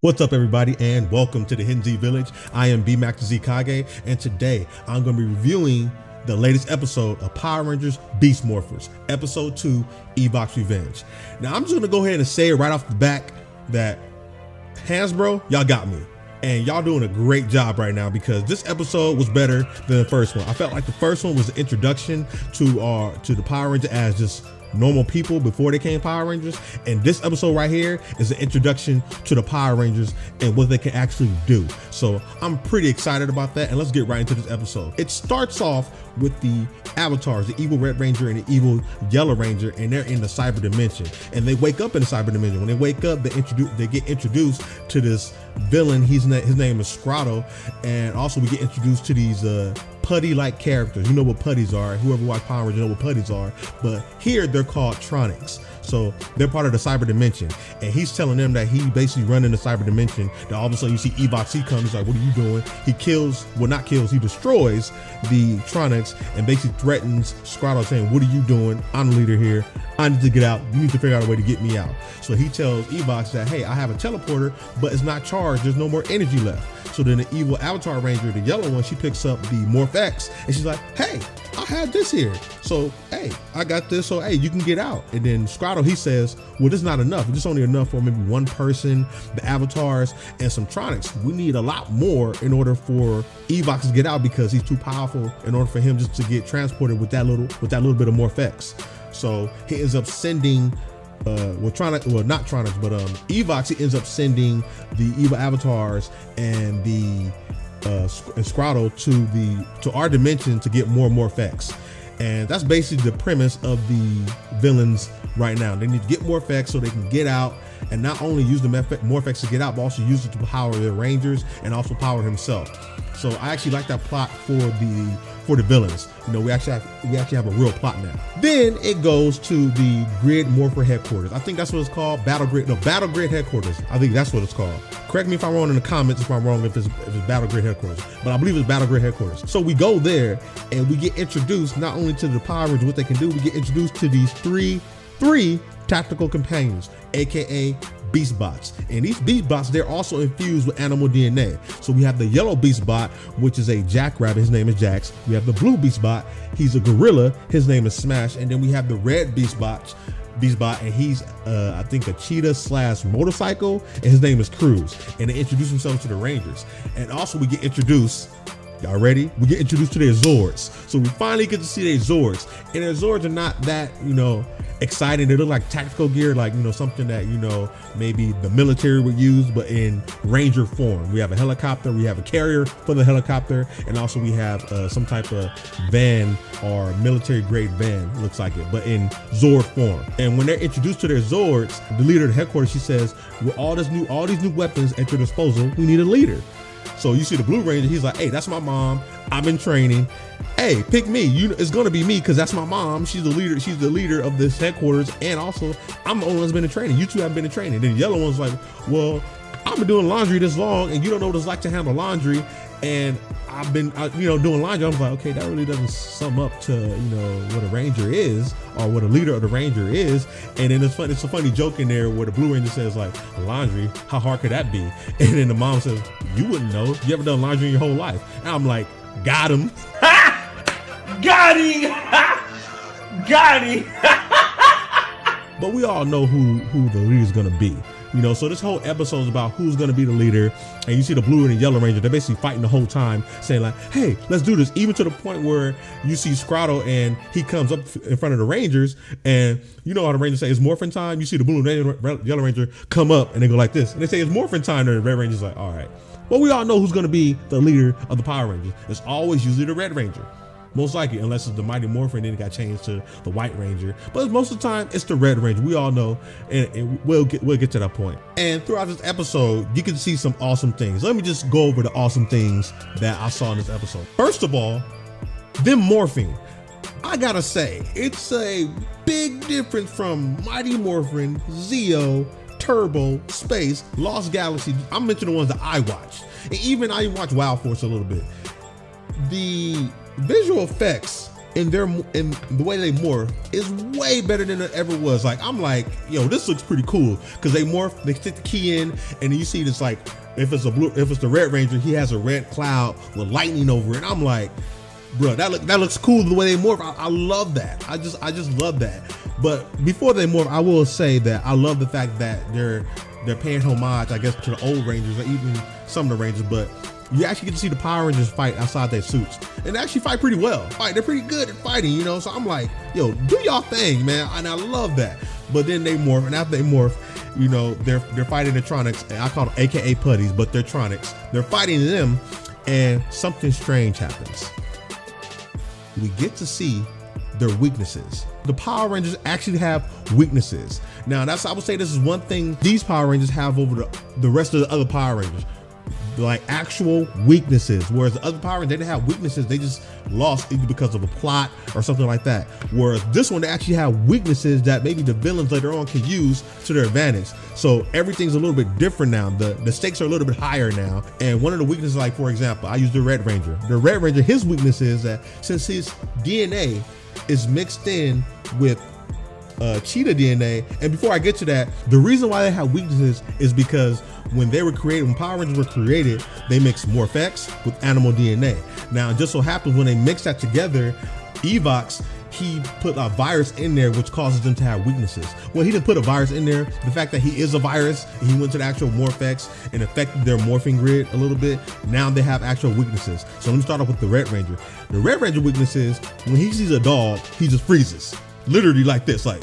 What's up, everybody, and welcome to the Hidden Z Village. I am B-Max Z Kage, and today I'm going to be reviewing the latest episode of Power Rangers Beast Morphers, Episode 2, Evox Revenge. Now, I'm just going to go ahead and say right off the back that Hasbro, y'all got me. And y'all doing a great job right now because this episode was better than the first one. I felt like the first one was the introduction to the Power Rangers as just normal people before they became Power Rangers, and this episode right here is an introduction to the Power Rangers and what they can actually do. So I'm pretty excited about that, and let's get right into this episode. It starts off with the avatars, the evil Red Ranger and the evil Yellow Ranger, and they're in the cyber dimension, and they wake up in the cyber dimension. When they wake up, they get introduced to this villain. His name is Scrotto, and also we get introduced to these putty-like characters. You know what putties are. Whoever watched Power Rangers know what putties are. But here they're called Tronics. So they're part of the cyber dimension. And he's telling them that he basically running the cyber dimension. That all of a sudden you see Evox, he comes, he's like, what are you doing? He kills, well not kills, he destroys the Tronics and basically threatens Scrotto, saying, what are you doing? I'm the leader here. I need to get out. You need to figure out a way to get me out. So he tells Evox that, hey, I have a teleporter, but it's not charged. There's no more energy left. So then the evil Avatar Ranger, the yellow one, she picks up the Morph X and she's like, hey, I had this here. So, hey, I got this. So, hey, you can get out. And then Scrotto, he says, well, this is not enough. It's only enough for maybe one person, the avatars, and some Tronics. We need a lot more in order for Evox to get out because he's too powerful in order for him just to get transported with that little bit of Morph X. So he ends up sending Evox, he ends up sending the evil avatars and the Scrotto to our dimension to get more Morph X. And that's basically the premise of the villains right now. They need to get Morph X so they can get out and not only use the Morph X to get out, but also use it to power the Rangers and also power himself. So I actually like that plot for the villains. You know, we actually have a real plot now. Then it goes to the Grid Morpher headquarters. I think that's what it's called. Battle Grid headquarters. I think that's what it's called. Correct me if I'm wrong in the comments if I'm wrong if it's Battle Grid headquarters, but I believe it's Battle Grid headquarters. So we go there and we get introduced not only to the Power Rangers, what they can do, we get introduced to these three tactical companions, aka Beast Bots. And these Beast Bots, they're also infused with animal DNA. So we have the yellow Beast Bot, which is a jackrabbit, his name is Jax. We have the blue Beast Bot, he's a gorilla, his name is Smash. And then we have the red Beast Bot, and he's I think a cheetah / motorcycle, and his name is Cruz. And they introduce themselves to the Rangers. And also we get introduced, y'all ready? We get introduced to their Zords. So we finally get to see their Zords. And their Zords are not that, exciting. They look like tactical gear, like, something that, maybe the military would use, but in Ranger form. We have a helicopter, we have a carrier for the helicopter, and also we have some type of van or military grade van, looks like it, but in Zord form. And when they're introduced to their Zords, the leader of the headquarters, she says, with all these new weapons at your disposal, we need a leader. So you see the Blue Ranger, he's like, hey, that's my mom. I've been training. Hey, pick me. It's gonna be me because that's my mom. She's the leader. She's the leader of this headquarters, and also I'm the only one that's been in training. You two haven't been in training. Then the yellow one's like, well, I've been doing laundry this long, and you don't know what it's like to handle laundry. And I've been, doing laundry. I was like, okay, that really doesn't sum up to, what a Ranger is or what a leader of the Ranger is. And then it's fun. It's a funny joke in there where the Blue Ranger says like, laundry, how hard could that be? And then the mom says, you wouldn't know. You ever done laundry in your whole life? And I'm like, got him. Got him. Got him. But we all know who the leader's gonna be. So this whole episode is about who's gonna be the leader, and you see the Blue and the Yellow Ranger, they're basically fighting the whole time, saying like, hey, let's do this, even to the point where you see Scrotto and he comes up in front of the Rangers, and you know how the Rangers say it's morphin' time. You see the Blue and the Yellow Ranger come up and they go like this, and they say it's morphin' time, and the Red Ranger's like, all right. Well, we all know who's gonna be the leader of the Power Rangers. It's always usually the Red Ranger. Most likely, unless it's the Mighty Morphin, then it got changed to the White Ranger. But most of the time, it's the Red Ranger. We all know, and we'll get to that point. And throughout this episode, you can see some awesome things. Let me just go over the awesome things that I saw in this episode. First of all, them morphing. I gotta say, it's a big difference from Mighty Morphin, Zeo, Turbo, Space, Lost Galaxy. I'm mentioning the ones that I watched. And even I watched Wild Force a little bit. The visual effects in the way they morph is way better than it ever was. Like, I'm like, yo, this looks pretty cool, because they morph, they stick the key in, and then you see this, like, if it's the Red Ranger, he has a red cloud with lightning over it. I'm like, bro, that looks cool the way they morph. I love that. I just love that. But before they morph, I will say that I love the fact that they're paying homage, I guess, to the old Rangers, or even some of the Rangers, but you actually get to see the Power Rangers fight outside their suits, and they actually fight pretty well. They're pretty good at fighting, you know. So I'm like, yo, do y'all thing, man, and I love that. But then they morph, and after they morph, you know, they're fighting the Tronics, and I call them AKA putties, but they're Tronics. They're fighting them, and something strange happens. We get to see their weaknesses. The Power Rangers actually have weaknesses. Now, I would say this is one thing these Power Rangers have over the rest of the other Power Rangers. Like, actual weaknesses, whereas the other Power Rangers, they didn't have weaknesses, they just lost either because of a plot or something like that. Whereas this one, they actually have weaknesses that maybe the villains later on can use to their advantage. So everything's a little bit different now. The stakes are a little bit higher now. And one of the weaknesses, like, for example, I use the Red Ranger. The Red Ranger, his weakness is that since his DNA is mixed in with cheetah DNA, and before I get to that, the reason why they have weaknesses is because when Power Rangers were created, they mixed Morphex with animal DNA. Now, it just so happens when they mix that together, Evox, he put a virus in there which causes them to have weaknesses. Well, he didn't put a virus in there. The fact that he is a virus, he went to the actual Morphex and affected their morphing grid a little bit. Now they have actual weaknesses. So let me start off with the Red Ranger. The Red Ranger weakness is when he sees a dog, he just freezes. Literally like this, like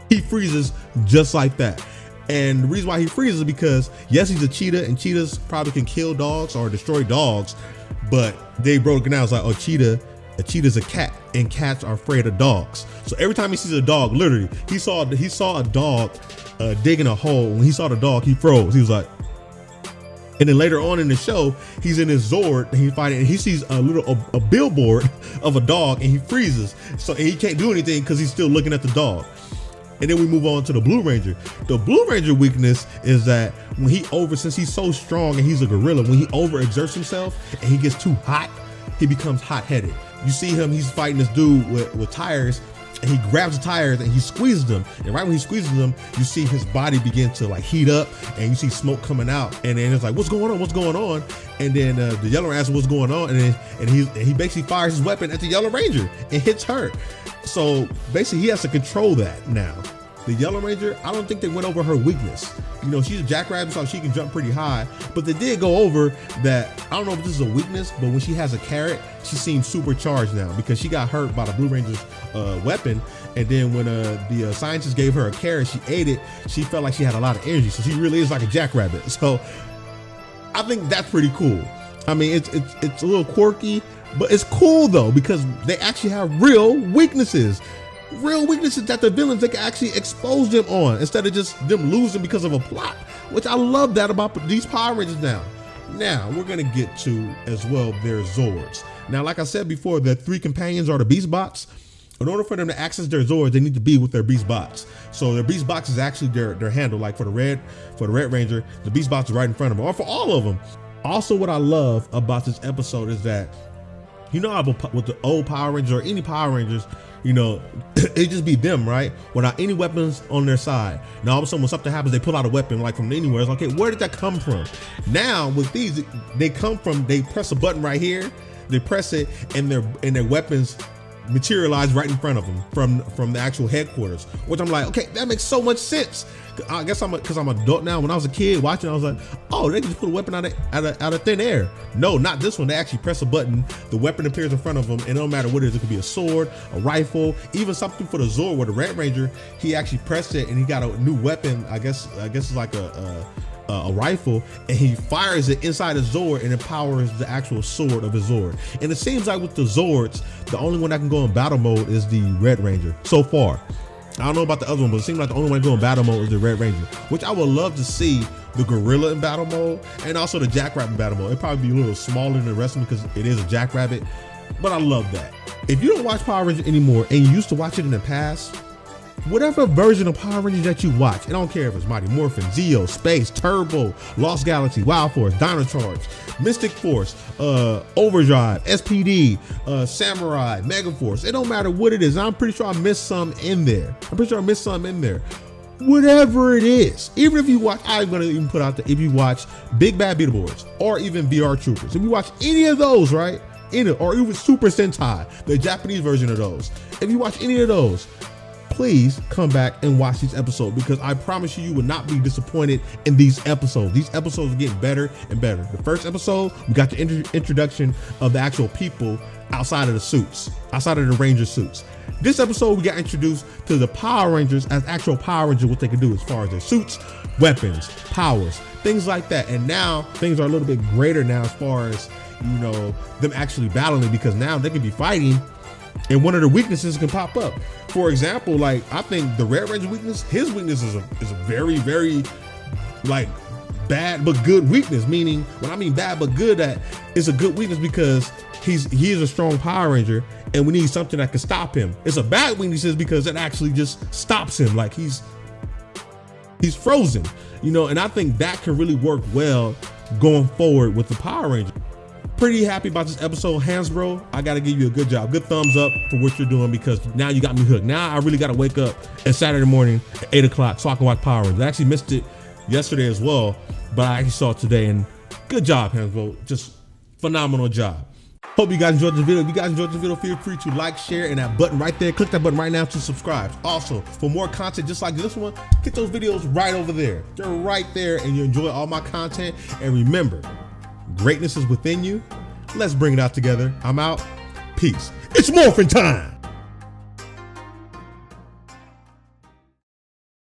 he freezes just like that. And the reason why he freezes is because, yes, he's a cheetah, and cheetahs probably can kill dogs or destroy dogs, but they broke it down. It's like, oh, a cheetah's a cat, and cats are afraid of dogs. So every time he sees a dog, literally, he saw a dog digging a hole. When he saw the dog, he froze. He was like, and then later on in the show, he's in his Zord and he's fighting, and he sees a billboard of a dog, and he freezes. So and he can't do anything because he's still looking at the dog. And then we move on to the Blue Ranger. The Blue Ranger weakness is that since he's so strong and he's a gorilla, when he overexerts himself and he gets too hot, he becomes hot-headed. You see him, he's fighting this dude with tires, and he grabs the tires and he squeezes them. And right when he squeezes them, you see his body begin to like heat up, and you see smoke coming out. And then it's like, what's going on? What's going on? And then the Yellow Ranger asks what's going on, and he basically fires his weapon at the Yellow Ranger and hits her. So basically, he has to control that now. The Yellow Ranger, I don't think they went over her weakness. You know, she's a jackrabbit, so she can jump pretty high. But they did go over that. I don't know if this is a weakness, but when she has a carrot, she seems supercharged now because she got hurt by the Blue Ranger's weapon. And then when the scientist gave her a carrot, she ate it. She felt like she had a lot of energy. So she really is like a jackrabbit. So I think that's pretty cool. I mean, it's a little quirky, but it's cool though, because they actually have real weaknesses that the villains, they can actually expose them on instead of just them losing because of a plot, which I love that about these Power Rangers now. Now we're gonna get to as well their Zords. Now, like I said before, the three companions are the Beast Bots. In order for them to access their Zords, they need to be with their Beast Bots. So their Beast Box is actually their handle. Like for the Red Ranger, the Beast Bots is right in front of them, or for all of them. Also, what I love about this episode is that, you know, with the old Power Rangers or any Power Rangers, you know, it just be them, right? Without any weapons on their side. Now, all of a sudden, when something happens, they pull out a weapon like from anywhere. It's like, okay, where did that come from? Now, with these, they press a button right here, they press it, and their weapons materialize right in front of them from the actual headquarters. Which I'm like, okay, that makes so much sense. I guess because I'm an adult now. When I was a kid watching, I was like, oh, they just put a weapon out of thin air. No, not this one. They actually press a button, the weapon appears in front of them, and no matter what it is, it could be a sword, a rifle, even something for the Zord. Where the Red Ranger, he actually pressed it and he got a new weapon. I guess it's like a rifle, and he fires it inside his Zord and empowers the actual sword of his Zord. And it seems like with the Zords, the only one that can go in battle mode is the Red Ranger so far. I don't know about the other one, but it seems like the only one going battle mode is the Red Ranger, which I would love to see the Gorilla in battle mode and also the Jackrabbit in battle mode. It'd probably be a little smaller than the rest of them because it is a Jackrabbit, but I love that. If you don't watch Power Rangers anymore and you used to watch it in the past, Whatever version of Power Rangers that you watch, I don't care if it's Mighty Morphin, Zeo, Space, Turbo, Lost Galaxy, Wild Force, Dino Charge, Mystic Force, Overdrive, SPD, Samurai, Mega Force. It don't matter what it is. I'm pretty sure I missed some in there. Whatever it is, even if you watch, I'm gonna even put out there, if you watch Big Bad Beetleborgs or even VR Troopers, if you watch any of those, right? Or even Super Sentai, the Japanese version of those. If you watch any of those, please come back and watch these episodes, because I promise you, you will not be disappointed in these episodes. These episodes are getting better and better. The first episode, we got the introduction of the actual people outside of the suits, outside of the Ranger suits. This episode, we got introduced to the Power Rangers as actual Power Rangers, what they can do as far as their suits, weapons, powers, things like that. And now things are a little bit greater now as far as, you know, them actually battling, because now they can be fighting and one of the weaknesses can pop up. For example, like, I think the Red Ranger weakness, his weakness is a very, very, like, bad but good weakness. Meaning, when I mean bad but good, that it's a good weakness because he is a strong Power Ranger, and we need something that can stop him. It's a bad weakness because it actually just stops him, like he's frozen, you know. And I think that can really work well going forward with the Power Ranger. Pretty happy about this episode, Hasbro. I gotta give you a good job, good thumbs up for what you're doing, because now you got me hooked. Now I really gotta wake up at Saturday morning at 8 o'clock so I can watch Power Rangers. I actually missed it yesterday as well, but I actually saw it today, and good job, Hasbro. Just phenomenal job. Hope you guys enjoyed this video. If you guys enjoyed this video, feel free to like, share, and that button right there. Click that button right now to subscribe. Also, for more content just like this one, get those videos right over there. They're right there, and you enjoy all my content. And remember, greatness is within you. Let's bring it out together. I'm out. Peace. It's morphin' time.